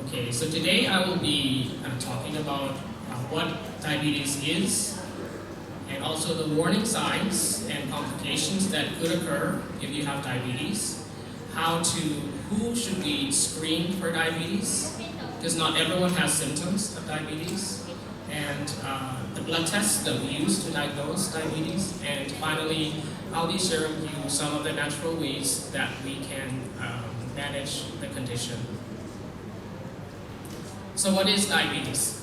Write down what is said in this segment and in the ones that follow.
Okay, so today I will be talking about what diabetes is and also the warning signs and complications that could occur if you have diabetes, who should be screened for diabetes, because not everyone has symptoms of diabetes, and the blood tests that we use to diagnose diabetes, and finally I'll be sharing with you some of the natural ways that we can manage the condition. So what is diabetes?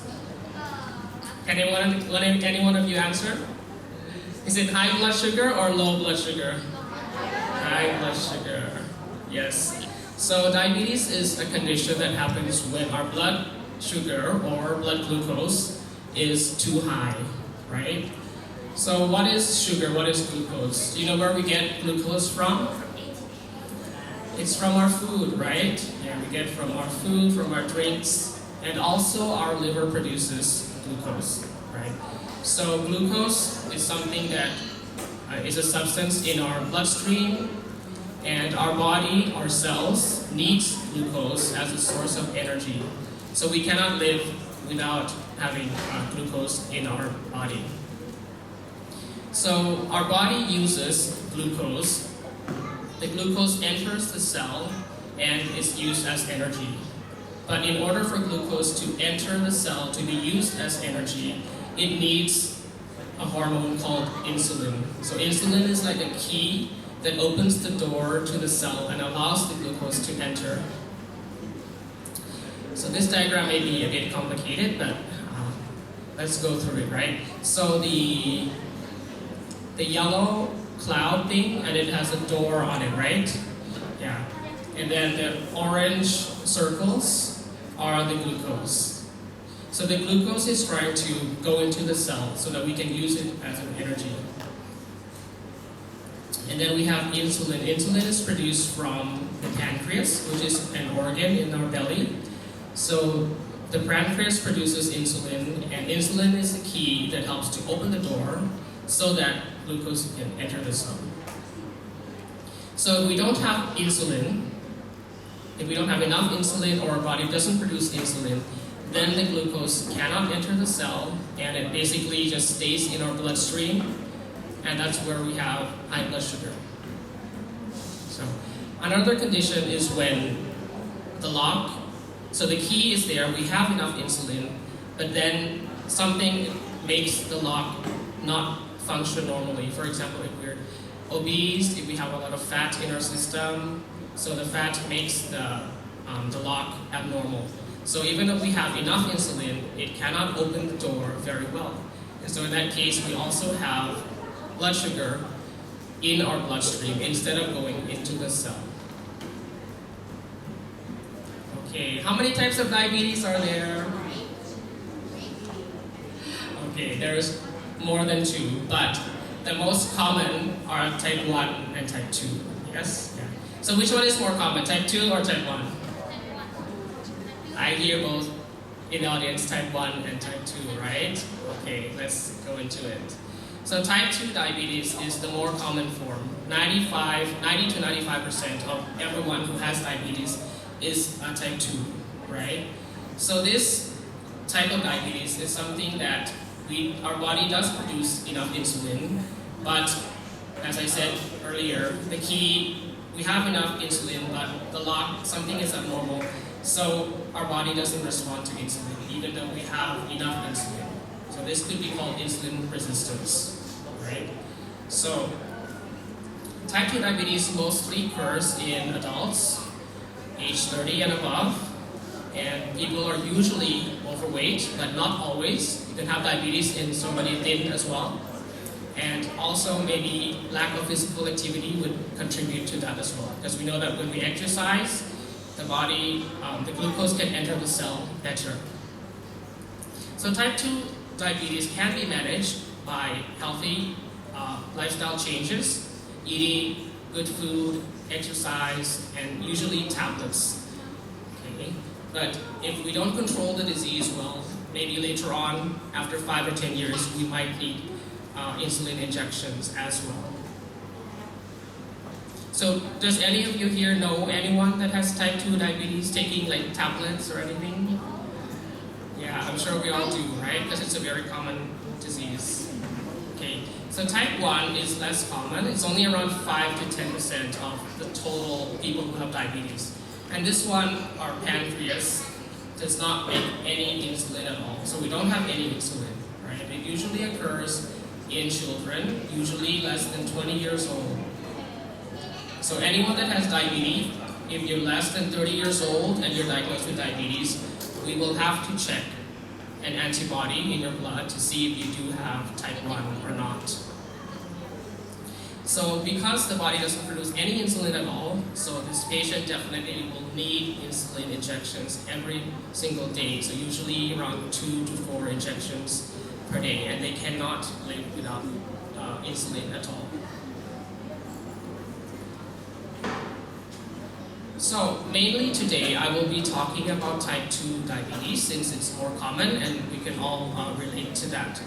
Can any one of you answer? Is it high blood sugar or low blood sugar? High blood sugar, yes. So diabetes is a condition that happens when our blood sugar or blood glucose is too high, right? So what is sugar? What is glucose? Do you know where we get glucose from? It's from our food, right? Yeah, we get from our food, from our drinks, and also our liver produces glucose, right? So glucose is something that is a substance in our bloodstream, and our body, our cells, needs glucose as a source of energy. So we cannot live without having glucose in our body. So our body uses glucose. The glucose enters the cell and is used as energy. But in order for glucose to enter the cell to be used as energy, it needs a hormone called insulin. So insulin is like a key that opens the door to the cell and allows the glucose to enter. So this diagram may be a bit complicated, but let's go through it, right? So the yellow cloud thing, and it has a door on it, right? Yeah. And then the orange circles are the glucose. So the glucose is trying to go into the cell so that we can use it as an energy. And then we have insulin. Insulin is produced from the pancreas, which is an organ in our belly. So the pancreas produces insulin, and insulin is the key that helps to open the door so that glucose can enter the cell. So if we don't have insulin, if we don't have enough insulin, or our body doesn't produce insulin, then the glucose cannot enter the cell, and it basically just stays in our bloodstream, and that's where we have high blood sugar. So another condition is when the lock, so the key is there, we have enough insulin, but then something makes the lock not function normally. For example, if we're obese, if we have a lot of fat in our system, so the fat makes the lock abnormal. So even though we have enough insulin, it cannot open the door very well. And so in that case, we also have blood sugar in our bloodstream instead of going into the cell. Okay, how many types of diabetes are there? Okay, there's more than 2, but the most common are type 1 and type 2. Yes? Yeah. So which one is more common, type 2 or type 1? I hear both in the audience, type 1 and type 2, right? Okay, let's go into it. So type 2 diabetes is the more common form. 90 to 95% of everyone who has diabetes is type 2, right? So this type of diabetes is something that our body does produce enough insulin, but as I said earlier, the key, we have enough insulin, but something is abnormal, so our body doesn't respond to insulin, even though we have enough insulin. So this could be called insulin resistance, right? So type 2 diabetes mostly occurs in adults, age 30 and above, and people are usually overweight, but not always. You can have diabetes in somebody thin as well. And also maybe lack of physical activity would contribute to that as well. Because we know that when we exercise, the body, the glucose can enter the cell better. So type 2 diabetes can be managed by healthy lifestyle changes, eating good food, exercise, and usually tablets. Okay? But if we don't control the disease well, maybe later on, after 5 or 10 years, we might need insulin injections as well. So does any of you here know anyone that has type 2 diabetes taking like tablets or anything? Yeah, I'm sure we all do, right? Because it's a very common disease. Okay, so type 1 is less common. It's only around 5 to 10% of the total people who have diabetes. And this one, our pancreas, does not make any insulin at all. So we don't have any insulin, right? It usually occurs in children, usually less than 20 years old. So anyone that has diabetes, if you're less than 30 years old and you're diagnosed with diabetes, we will have to check an antibody in your blood to see if you do have type 1 or not. So because the body doesn't produce any insulin at all, so this patient definitely will need insulin injections every single day. So usually around 2 to 4 injections per day, and they cannot live without insulin at all. So mainly today I will be talking about type 2 diabetes since it's more common and we can all relate to that.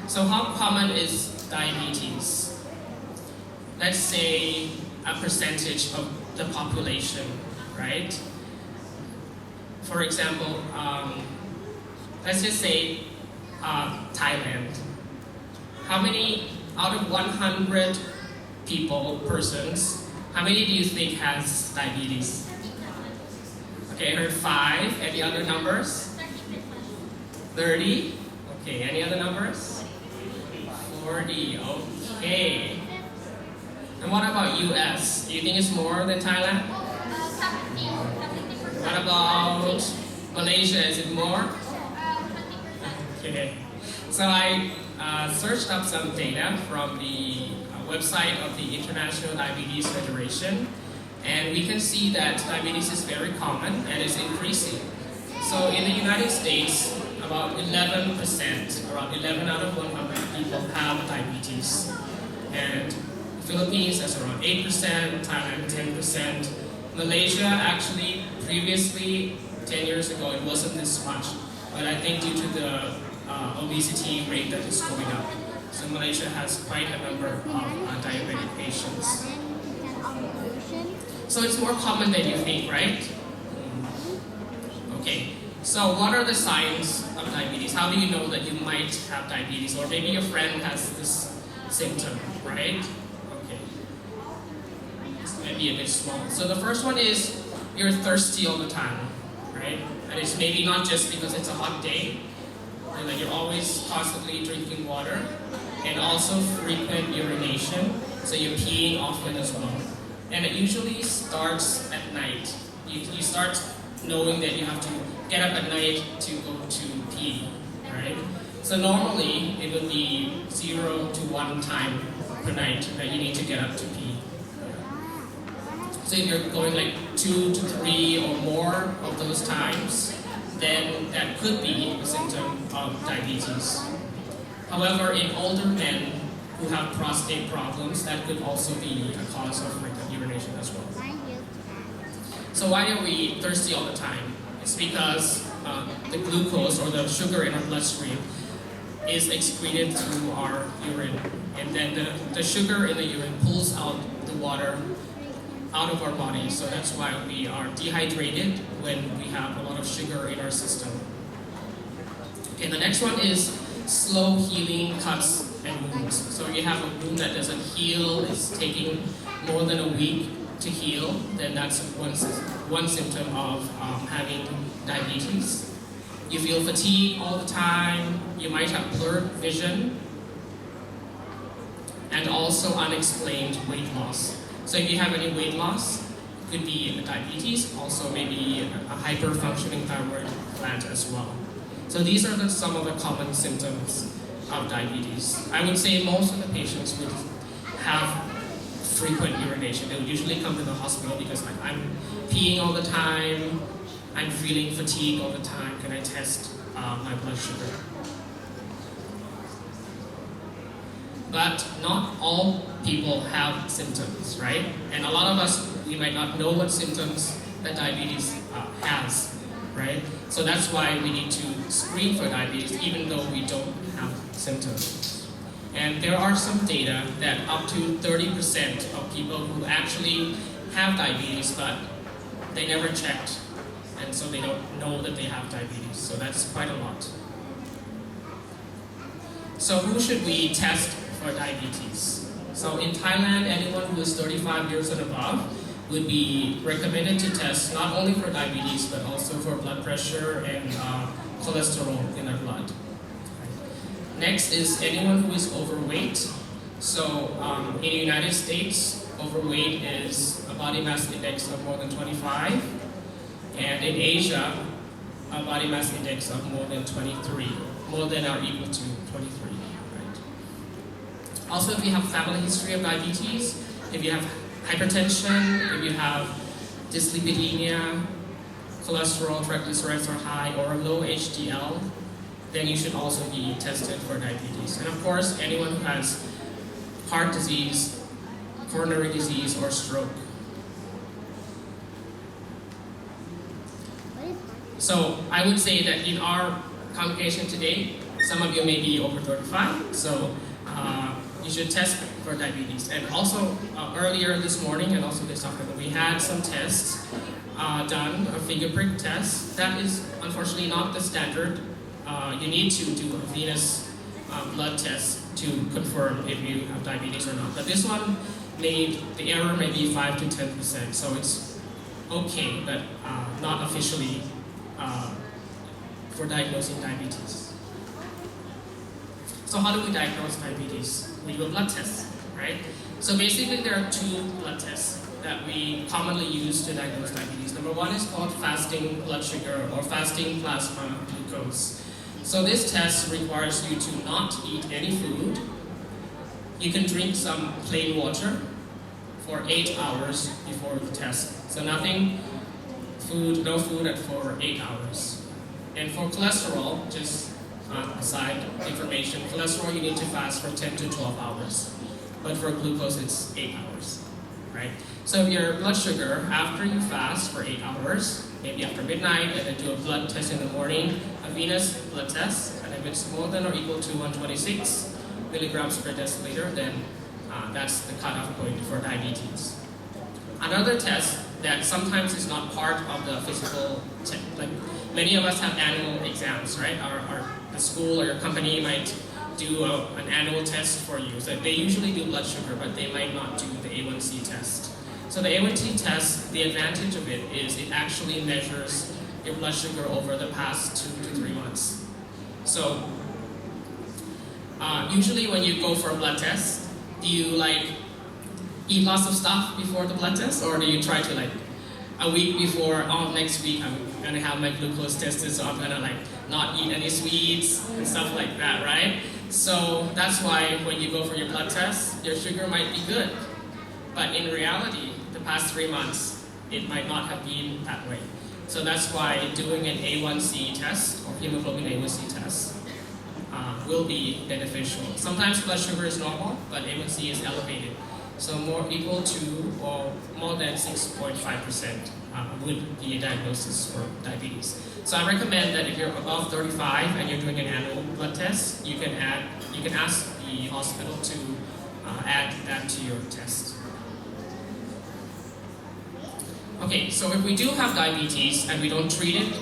So how common is diabetes? Let's say a percentage of the population, right? For example, let's just say Thailand. How many out of 100 persons, how many do you think has diabetes? Okay, I heard 5. Any other numbers? 30. Okay, any other numbers? 40. Okay. And what about US? Do you think it's more than Thailand? What about Malaysia? Is it more? Okay. So I searched up some data from the website of the International Diabetes Federation, and we can see that diabetes is very common and is increasing. So in the United States, about 11%, around 11 out of 100 people have diabetes. And Philippines, that's around 8%, Thailand 10%. Malaysia, actually, previously, 10 years ago, it wasn't this much. But I think due to the obesity rate that is going up, so Malaysia has quite a number of diabetic patients. So it's more common than you think, right? Okay, so what are the signs of diabetes? How do you know that you might have diabetes? Or maybe your friend has this symptom, right? Okay. This might be a bit small. So the first one is you're thirsty all the time, right? And it's maybe not just because it's a hot day, and that you're always constantly drinking water, and also frequent urination, so you're peeing often as well. And it usually starts at night. You start knowing that you have to get up at night to go to pee, right? So normally it would be 0 to 1 time per night that you need to get up to pee. So if you're going like 2 to 3 or more of those times, then that could be a symptom of diabetes. However, in older men who have prostate problems, that could also be a cause of frequent urination as well. So why are we thirsty all the time? It's because the glucose or the sugar in our bloodstream is excreted through our urine. And then the sugar in the urine pulls out the water out of our body. So that's why we are dehydrated when we have a lot of sugar in our system. Okay, the next one is slow healing cuts and wounds. So if you have a wound that doesn't heal, it's taking more than a week to heal, then that's one symptom of having diabetes. You feel fatigue all the time, you might have blurred vision, and also unexplained weight loss. So if you have any weight loss, it could be diabetes, also maybe a hyper-functioning thyroid gland as well. So these are some of the common symptoms of diabetes. I would say most of the patients would have frequent urination. They would usually come to the hospital because like, I'm peeing all the time, I'm feeling fatigue all the time, can I test my blood sugar? But not all people have symptoms, right? And a lot of us, we might not know what symptoms that diabetes has, right? So that's why we need to screen for diabetes even though we don't have symptoms. And there are some data that up to 30% of people who actually have diabetes, but they never checked, and so they don't know that they have diabetes. So that's quite a lot. So who should we test for diabetes? So in Thailand, anyone who is 35 years and above would be recommended to test not only for diabetes, but also for blood pressure and cholesterol in their blood. Next is anyone who is overweight. So in the United States, overweight is a body mass index of more than 25. And in Asia, a body mass index of more than 23, more than or equal to 23. Right? Also, if you have family history of diabetes, if you have hypertension, if you have dyslipidemia, cholesterol, triglycerides are high, or low HDL, then you should also be tested for diabetes. And of course, anyone who has heart disease, coronary disease, or stroke. So I would say that in our congregation today, some of you may be over 35, so you should test for diabetes. And also earlier this morning and also this afternoon, we had some tests done, a finger prick test. That is unfortunately not the standard. You need to do a venous blood test to confirm if you have diabetes or not. But this one the error may be 5 to 10%, so it's okay, but not officially for diagnosing diabetes. So how do we diagnose diabetes? We do a blood test, right? So basically there are two blood tests that we commonly use to diagnose diabetes. Number one is called fasting blood sugar or fasting plasma glucose. So this test requires you to not eat any food. You can drink some plain water for 8 hours before the test. So nothing, no food for 8 hours. And for cholesterol, just aside information, cholesterol you need to fast for 10 to 12 hours. But for glucose, it's 8 hours, right? So your blood sugar, after you fast for 8 hours, maybe after midnight, and then do a blood test in the morning, a venous blood test, and if it's more than or equal to 126 milligrams per deciliter, then that's the cutoff point for diabetes. Another test that sometimes is not part of the physical test, like many of us have annual exams, right? The school or your company might do an annual test for you. So they usually do blood sugar, but they might not do the A1C test. So the A1C test, the advantage of it is it actually measures your blood sugar over the past 2 to 3 months. So usually when you go for a blood test, do you eat lots of stuff before the blood test, or do you try to a week before, next week I'm gonna have my glucose tested, so I'm gonna not eat any sweets and stuff like that, right? So that's why when you go for your blood test, your sugar might be good. But in reality, the past 3 months, it might not have been that way. So that's why doing an A1C test or hemoglobin A1C test will be beneficial. Sometimes blood sugar is normal, but A1C is elevated. So more equal to or more than 6.5% would be a diagnosis for diabetes. So I recommend that if you're above 35 and you're doing an annual blood test, you can ask the hospital to add that to your test. Okay, so if we do have diabetes and we don't treat it,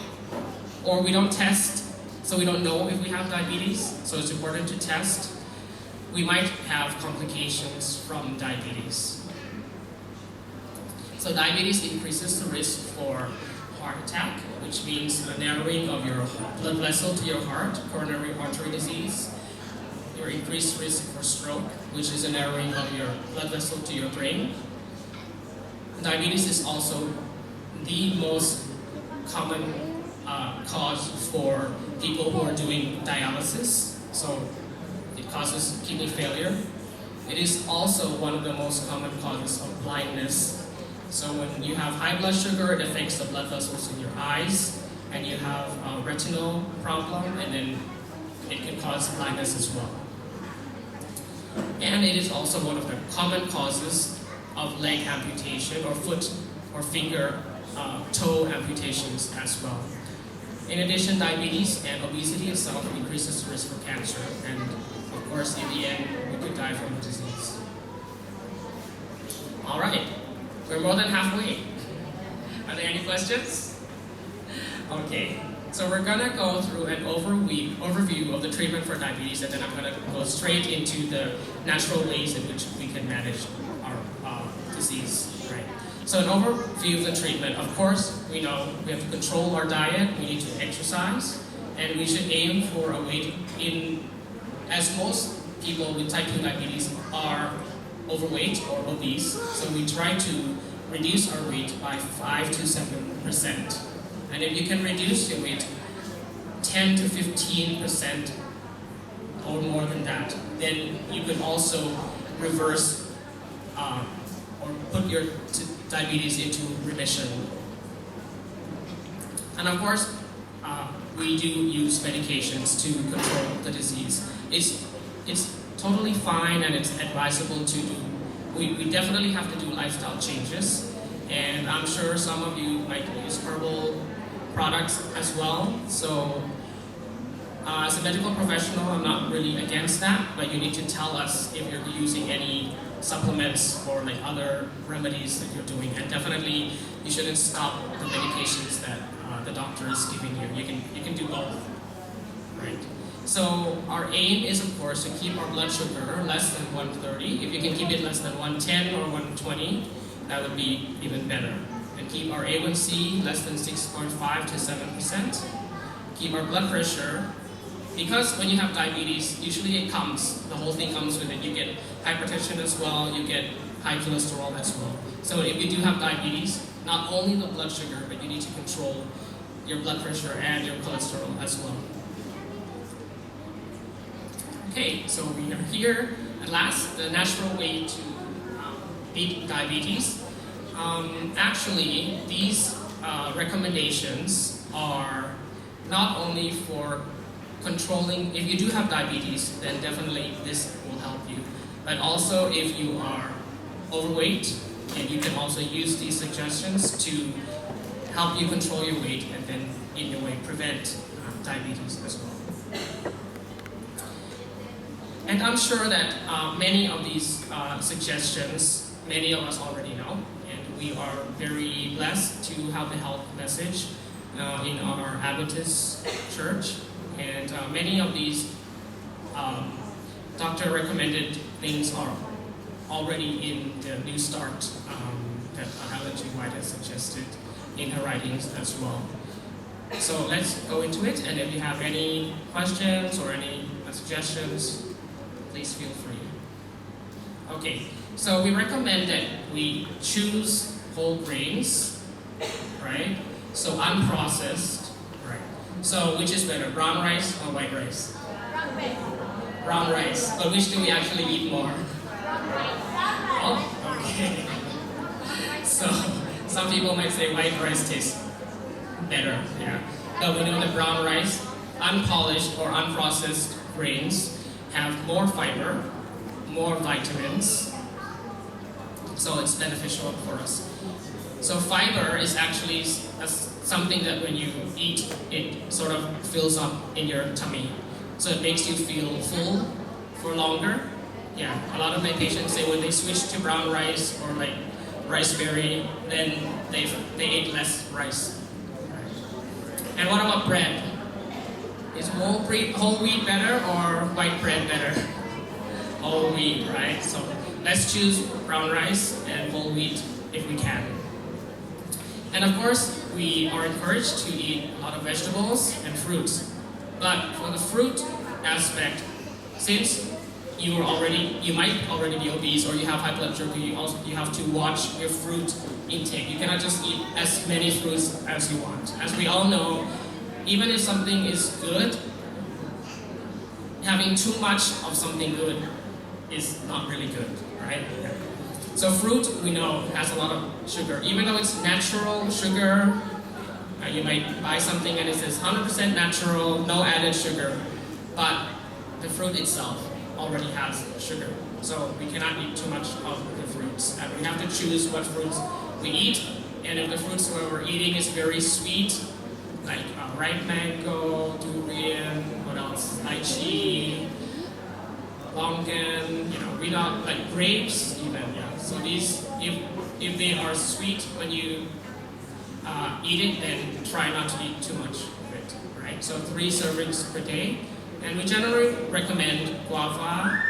or we don't test, so we don't know if we have diabetes, so it's important to test, we might have complications from diabetes. So diabetes increases the risk for heart attack, which means a narrowing of your blood vessel to your heart, coronary artery disease, your increased risk for stroke, which is a narrowing of your blood vessel to your brain. Diabetes is also the most common cause for people who are doing dialysis, so it causes kidney failure. It is also one of the most common causes of blindness. So when you have high blood sugar, it affects the blood vessels in your eyes, and you have a retinal problem, and then it can cause blindness as well. And it is also one of the common causes of leg amputation or foot or finger, toe amputations as well. In addition, diabetes and obesity itself increases the risk for cancer, and of course, in the end, we could die from the disease. All right. We're more than halfway. Are there any questions? Okay, so we're gonna go through an overview of the treatment for diabetes, and then I'm gonna go straight into the natural ways in which we can manage our disease, right? So an overview of the treatment, of course, we know we have to control our diet, we need to exercise, and we should aim for a weight as most people with type 2 diabetes are overweight or obese, so we try to reduce our weight by 5 to 7%. And if you can reduce your weight 10 to 15% or more than that, then you could also reverse or put your diabetes into remission. And of course, we do use medications to control the disease. It's totally fine and it's advisable to do. We definitely have to do lifestyle changes, and I'm sure some of you might use herbal products as well. So as a medical professional, I'm not really against that, but you need to tell us if you're using any supplements or like other remedies that you're doing, and definitely you shouldn't stop the medications that the doctor is giving you. You can do both, right? So our aim is, of course, to keep our blood sugar less than 130. If you can keep it less than 110 or 120, that would be even better. And keep our A1C less than 6.5 to 7%. Keep our blood pressure, because when you have diabetes, usually the whole thing comes with it. You get hypertension as well, you get high cholesterol as well. So if you do have diabetes, not only the blood sugar, but you need to control your blood pressure and your cholesterol as well. Okay, so we are here. At last, the natural way to beat diabetes. Actually, these recommendations are not only for controlling, if you do have diabetes, then definitely this will help you. But also if you are overweight, and you can also use these suggestions to help you control your weight and then in a way prevent diabetes as well. And I'm sure that many of these suggestions, many of us already know, and we are very blessed to have the health message in our Adventist church. And many of these doctor recommended things are already in the New Start that Ellen G. White has suggested in her writings as well. So let's go into it, and if you have any questions or any suggestions, please feel free. Okay, so we recommend that we choose whole grains, right? So unprocessed, right? So which is better, brown rice or white rice? Brown rice. But which do we actually eat more? Oh, okay. So some people might say white rice tastes better, yeah. But we know that brown rice, unpolished or unprocessed grains, have more fiber, more vitamins, so it's beneficial for us. So fiber is actually something that when you eat, it sort of fills up in your tummy. So it makes you feel full for longer. Yeah, a lot of my patients say when they switch to brown rice or like rice berry, then they ate less rice. And what about bread? Is whole wheat better or white bread better? Whole wheat, right? So let's choose brown rice and whole wheat if we can. And of course, we are encouraged to eat a lot of vegetables and fruits. But for the fruit aspect, since you might already be obese or you have high blood sugar, you have to watch your fruit intake. You cannot just eat as many fruits as you want. As we all know, even if something is good, having too much of something good is not really good, right? So fruit, we know, has a lot of sugar. Even though it's natural sugar, you might buy something and it says 100% natural, no added sugar, but the fruit itself already has sugar. So we cannot eat too much of the fruits. And we have to choose what fruits we eat, and if the fruits that we're eating is very sweet, like ripe mango, durian, what else? Lychee, longan, we not like grapes even, yeah. So these if they are sweet when you eat it, then try not to eat too much of it, right? So 3 servings per day. And we generally recommend guava,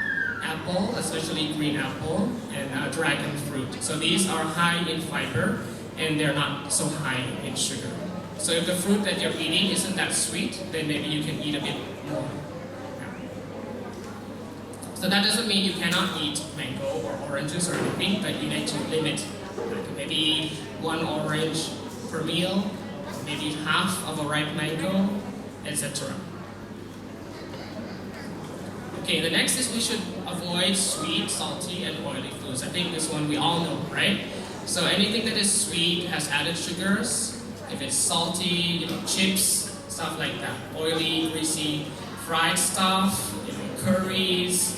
apple, especially green apple, and dragon fruit. So these are high in fiber and they're not so high in sugar. So if the fruit that you're eating isn't that sweet, then maybe you can eat a bit more. So that doesn't mean you cannot eat mango or oranges or anything, but you need to limit. Like maybe 1 orange per meal, maybe half of a ripe mango, etc. Okay, the next is we should avoid sweet, salty, and oily foods. I think this one we all know, right? So anything that is sweet has added sugars. If it's salty, chips, stuff like that. Oily, greasy, fried stuff, curries.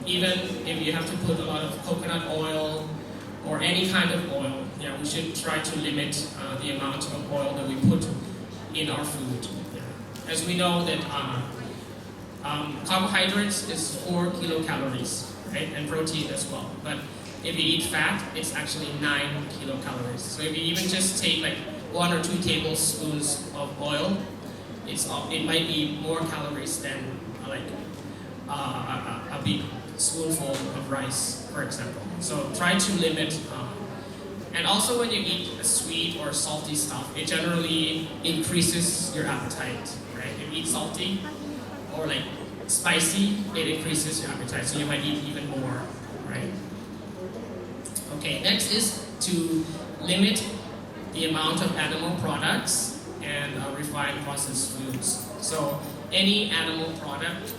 Even if you have to put a lot of coconut oil or any kind of oil, we should try to limit the amount of oil that we put in our food. As we know that carbohydrates is 4 kilocalories, right? And protein as well. But if you eat fat, it's actually 9 kilocalories. So if you even just take like 1 or 2 tablespoons of oil, it might be more calories than like a big spoonful of rice, for example. So try to limit. And also when you eat sweet or salty stuff, it generally increases your appetite, right? If you eat salty or like spicy, it increases your appetite, so you might eat even more, right? Okay, next is to limit the amount of animal products and refined processed foods. So any animal product,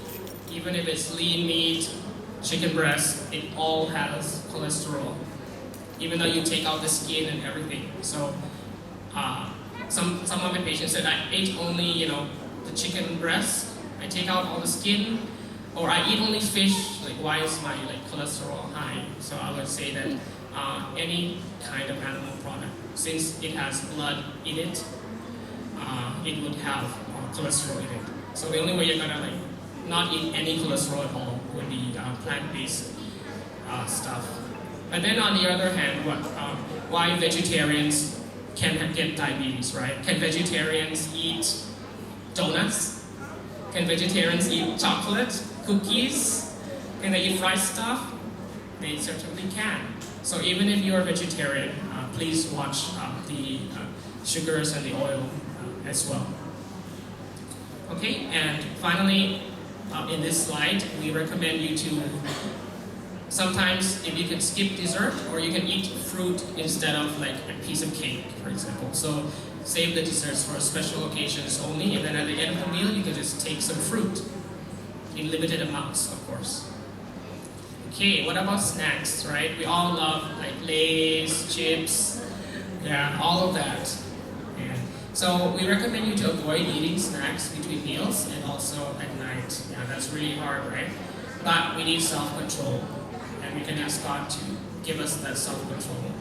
even if it's lean meat, chicken breast, it all has cholesterol, even though you take out the skin and everything. So some of my patients said, I ate only the chicken breast, I take out all the skin, or I eat only fish, like why is my cholesterol high? So I would say that any kind of animal product, since it has blood in it, it would have cholesterol in it. So the only way you're gonna not eat any cholesterol at all would be plant-based stuff. But then on the other hand, why vegetarians can get diabetes, right? Can vegetarians eat donuts? Can vegetarians eat chocolate, cookies? Can they eat fried stuff? They certainly can. So even if you're a vegetarian, please watch the sugars and the oil as well. Okay, and finally, in this slide, we recommend you to sometimes if you can skip dessert, or you can eat fruit instead of a piece of cake, for example. So save the desserts for special occasions only, and then at the end of the meal, you can just take some fruit in limited amounts, of course. Okay, what about snacks, right? We all love Lay's, chips, all of that. Yeah. So we recommend you to avoid eating snacks between meals and also at night. That's really hard, right? But we need self-control, and we can ask God to give us that self-control.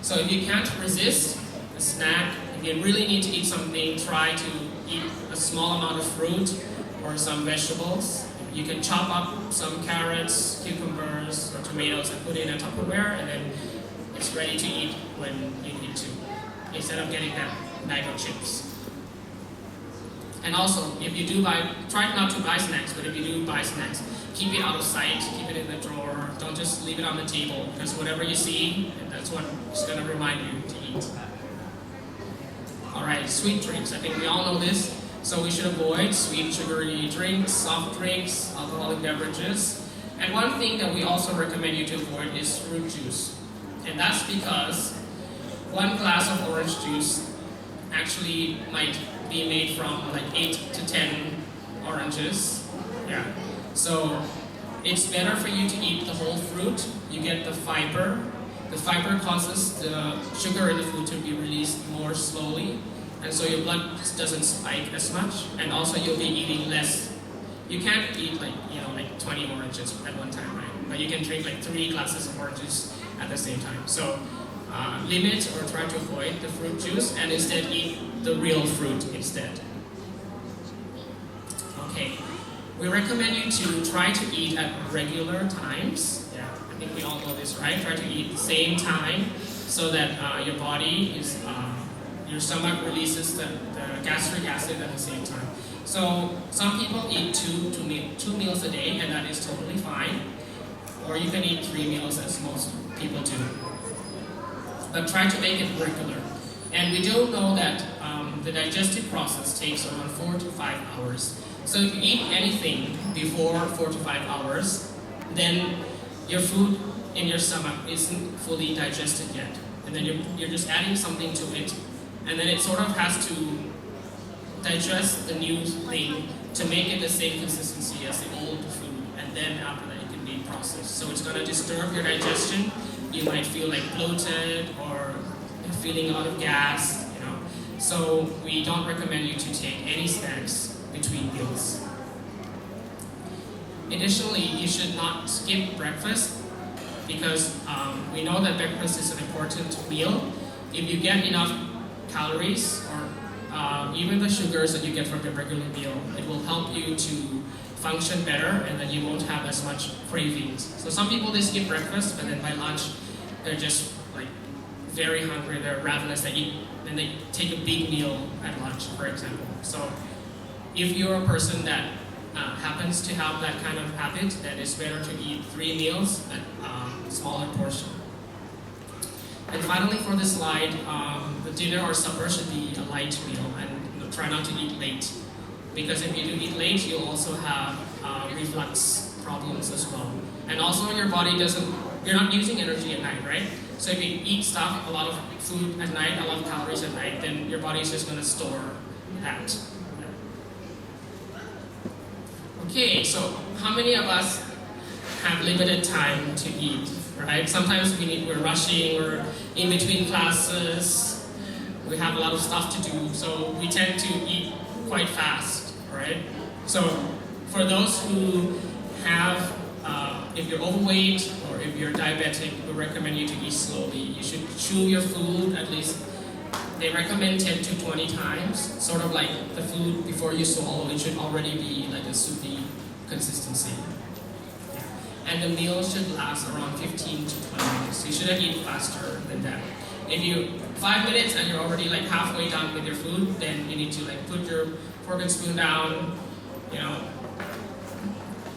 So if you can't resist a snack, if you really need to eat something, try to eat a small amount of fruit or some vegetables. You can chop up some carrots, cucumbers, or tomatoes and put it in a Tupperware, and then it's ready to eat when you need to, instead of getting that bag of chips. And also, if you do try not to buy snacks, but if you do buy snacks, keep it out of sight, keep it in the drawer, don't just leave it on the table, because whatever you see, that's what's going to remind you to eat. Alright, sweet drinks, I think we all know this. So we should avoid sweet, sugary drinks, soft drinks, alcoholic beverages. And one thing that we also recommend you to avoid is fruit juice. And that's because 1 glass of orange juice actually might be made from 8 to 10 oranges. So it's better for you to eat the whole fruit. You get the fiber. The fiber causes the sugar in the food to be released more slowly. And so your blood doesn't spike as much, and also you'll be eating less. You can't eat 20 oranges at one time, right? But you can drink 3 glasses of oranges at the same time. So limit or try to avoid the fruit juice, and instead eat the real fruit instead. Okay, we recommend you to try to eat at regular times. I think we all know this, right? Try to eat the same time so that your body is, your stomach releases the gastric acid at the same time. So some people eat two meals a day, and that is totally fine. Or you can eat 3 meals as most people do. But try to make it regular. And we do know that the digestive process takes around 4 to 5 hours. So if you eat anything before 4 to 5 hours, then your food in your stomach isn't fully digested yet. And then you're just adding something to it. And then it sort of has to digest the new thing to make it the same consistency as the old food. And then after that, it can be processed. So it's going to disturb your digestion. You might feel like bloated or feeling a lot of gas, you know. So we don't recommend you to take any snacks between meals. Additionally, you should not skip breakfast because we know that breakfast is an important meal. If you get enough calories or even the sugars that you get from the regular meal, it will help you to function better, and then you won't have as much cravings. So some people, they skip breakfast, but then by lunch they're just like very hungry, they're ravenous, they eat, and they take a big meal at lunch, for example. So if you're a person that happens to have that kind of habit, then it's better to eat 3 meals at a smaller portion. And finally, for this slide, the dinner or supper should be a light meal, and try not to eat late. Because if you do eat late, you'll also have reflux problems as well. And also your body you're not using energy at night, right? So if you eat stuff, a lot of food at night, a lot of calories at night, then your body's just going to store that. Okay, so how many of us have limited time to eat, right? Sometimes we're rushing, we're in between classes, we have a lot of stuff to do, so we tend to eat quite fast, right? So for those who have, if you're overweight or if you're diabetic, we recommend you to eat slowly. You should chew your food at least, they recommend 10 to 20 times, sort of like the food before you swallow, it should already be like a soupy consistency. And the meal should last around 15 to 20 minutes. You shouldn't eat faster than that. If you 5 minutes and you're already like halfway done with your food, then you need to like put your fork and spoon down, you know.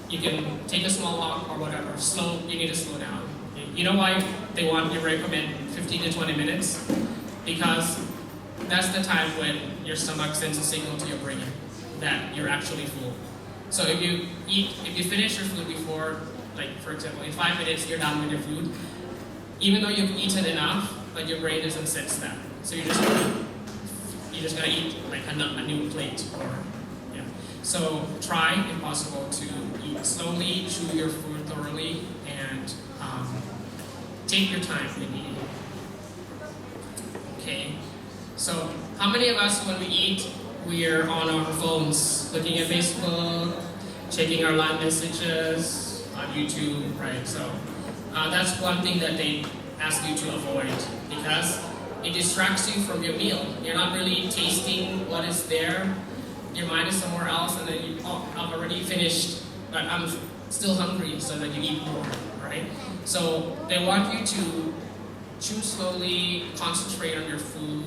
You can take a small walk or whatever. You need to slow down. You know why they recommend 15 to 20 minutes? Because that's the time when your stomach sends a signal to your brain that you're actually full. So if you finish your food before, like for example, in 5 minutes you're done with your food, even though you've eaten enough, but your brain doesn't sense that. So you're just gonna eat like a new plate or yeah. So try, if possible, to eat slowly, chew your food thoroughly, and take your time in eating. Okay. So how many of us, when we eat, we're on our phones, looking at Facebook, checking our live messages on YouTube, right? So that's one thing that they ask you to avoid because it distracts you from your meal. You're not really tasting what is there. Your mind is somewhere else, and then I've already finished, but I'm still hungry, so that you eat more, right? So they want you to chew slowly, concentrate on your food,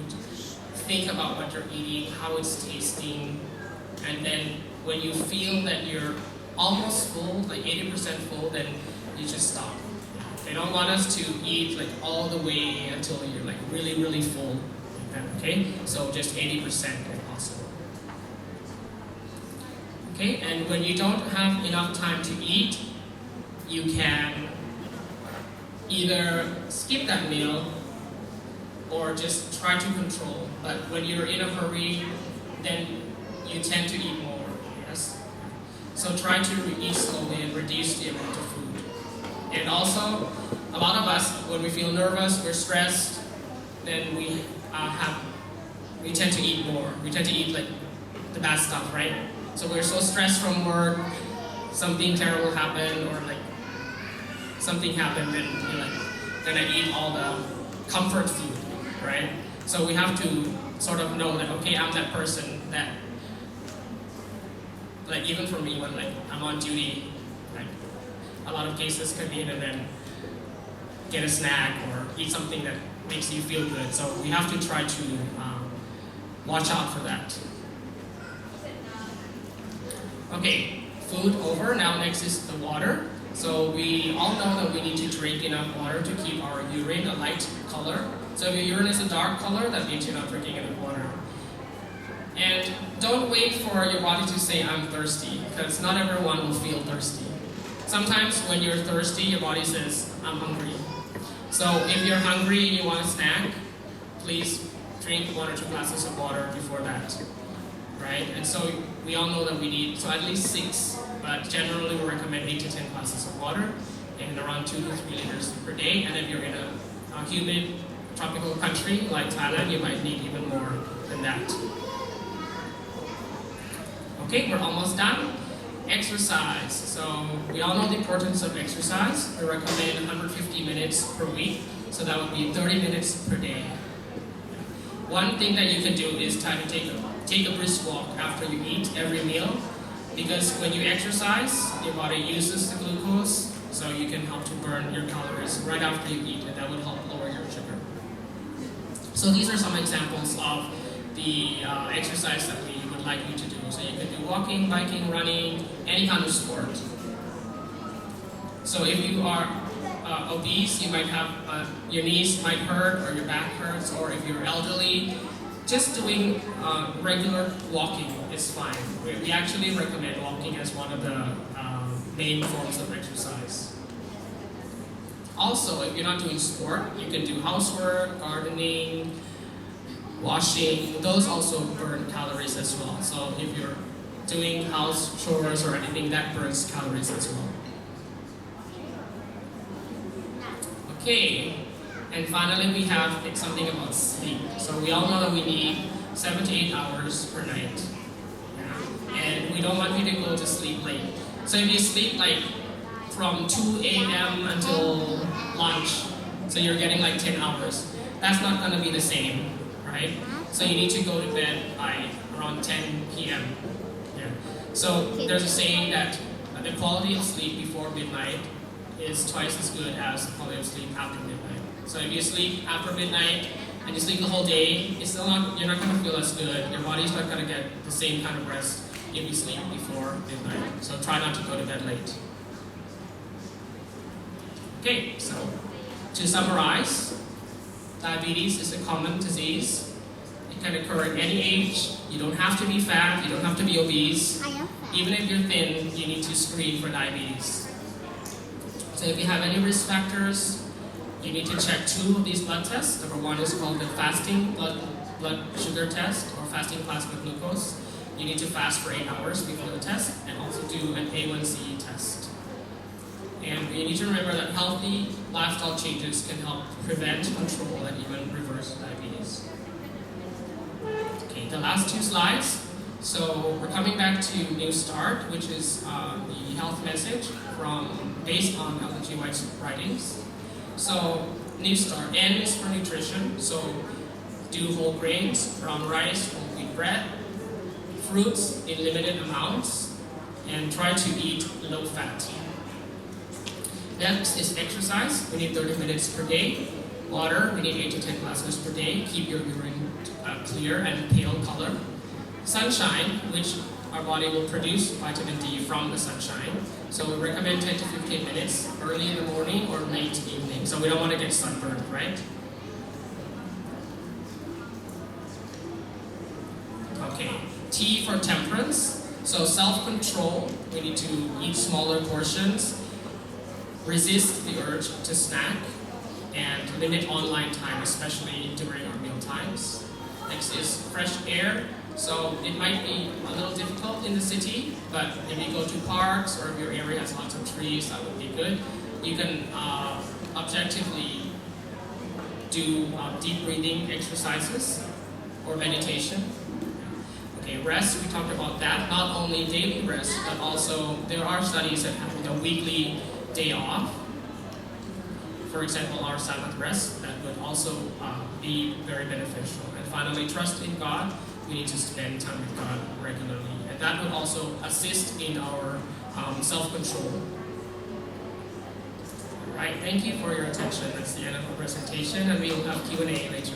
think about what you're eating, how it's tasting, and then when you feel that you're almost full, like 80% full, then you just stop. They don't want us to eat like all the way until you're like really, really full, okay? So just 80% if possible. Okay, and when you don't have enough time to eat, you can either skip that meal or just try to control. But when you're in a hurry, then you tend to eat more, yes? So try to eat slowly and reduce the amount of food. And also, a lot of us, when we feel nervous, we're stressed, then we tend to eat more. We tend to eat like the bad stuff, right? So we're so stressed from work, something terrible happened, or like something happened, and you're like gonna eat all the comfort food, right? So we have to sort of know that, okay, I'm that person that, like even for me when like I'm on duty, like a lot of cases come in and then get a snack or eat something that makes you feel good. So we have to try to watch out for that. Okay, food over. Now next is the water. So we all know that we need to drink enough water to keep our urine a light color. So if your urine is a dark color, that means you're not drinking enough water. And don't wait for your body to say, I'm thirsty, because not everyone will feel thirsty. Sometimes when you're thirsty, your body says, I'm hungry. So if you're hungry and you want a snack, please drink 1 or 2 glasses of water before that, right? And so we all know that we need, so at least 6, but generally we recommend 8 to 10 glasses of water and around 2 to 3 liters per day. And if you're in a humid tropical country like Thailand, you might need even more than that. Okay, we're almost done. Exercise. So we all know the importance of exercise. We recommend 150 minutes per week, so that would be 30 minutes per day. One thing that you can do is try to take a brisk walk after you eat every meal, because when you exercise, your body uses the glucose, so you can help to burn your calories right after you eat, and that would help lower your sugar. So these are some examples of the exercise that we would like you to do. So you can do walking, biking, running, any kind of sport. So if you are obese, you might have, your knees might hurt or your back hurts, or if you're elderly, just doing regular walking is fine. We actually recommend walking as one of the main forms of exercise. Also, if you're not doing sport, you can do housework, gardening, washing. Those also burn calories as well. So if you're doing house chores or anything, that burns calories as well. Okay, and finally we have something about sleep. So we all know that we need 7 to 8 hours per night. And we don't want you to go to sleep late. So if you sleep like from 2 a.m. until lunch, so you're getting like 10 hours, that's not going to be the same, right? So you need to go to bed by around 10 p.m. Yeah. So there's a saying that the quality of sleep before midnight is twice as good as the quality of sleep after midnight. So if you sleep after midnight and you sleep the whole day, it's still not, you're not going to feel as good. Your body's not going to get the same kind of rest if you sleep before midnight. So try not to go to bed late. Okay, so to summarize, diabetes is a common disease. It can occur at any age. You don't have to be fat, you don't have to be obese. Even if you're thin, you need to screen for diabetes. So if you have any risk factors, you need to check 2 of these blood tests. Number 1 is called the fasting blood sugar test, or fasting plasma glucose. You need to fast for 8 hours before the test, and also do an A1C test. And you need to remember that healthy lifestyle changes can help prevent, control, and even reverse diabetes. Okay, the last 2 slides. So we're coming back to New Start, which is the health message based on Ellen G. White's writings. So New Start, N is for nutrition. So do whole grains, brown rice, whole wheat bread, fruits in limited amounts, and try to eat low fat. Next is exercise. We need 30 minutes per day. Water, we need 8 to 10 glasses per day. Keep your urine clear and pale color. Sunshine, which our body will produce vitamin D from the sunshine. So we recommend 10 to 15 minutes early in the morning or late evening. So we don't want to get sunburned, right? Okay, T for temperance. So self-control, we need to eat smaller portions, resist the urge to snack, and limit online time, especially during our meal times. Next is fresh air. So it might be a little difficult in the city, but if you go to parks or if your area has lots of trees, that would be good. You can objectively do deep breathing exercises or meditation. Okay, rest, we talked about that. Not only daily rest, but also there are studies that have a weekly day off. For example, our Sabbath rest, that would also be very beneficial. And finally, trust in God. We need to spend time with God regularly. And that would also assist in our self-control. Right, thank you for your attention. That's the end of our presentation, and we will have Q&A later.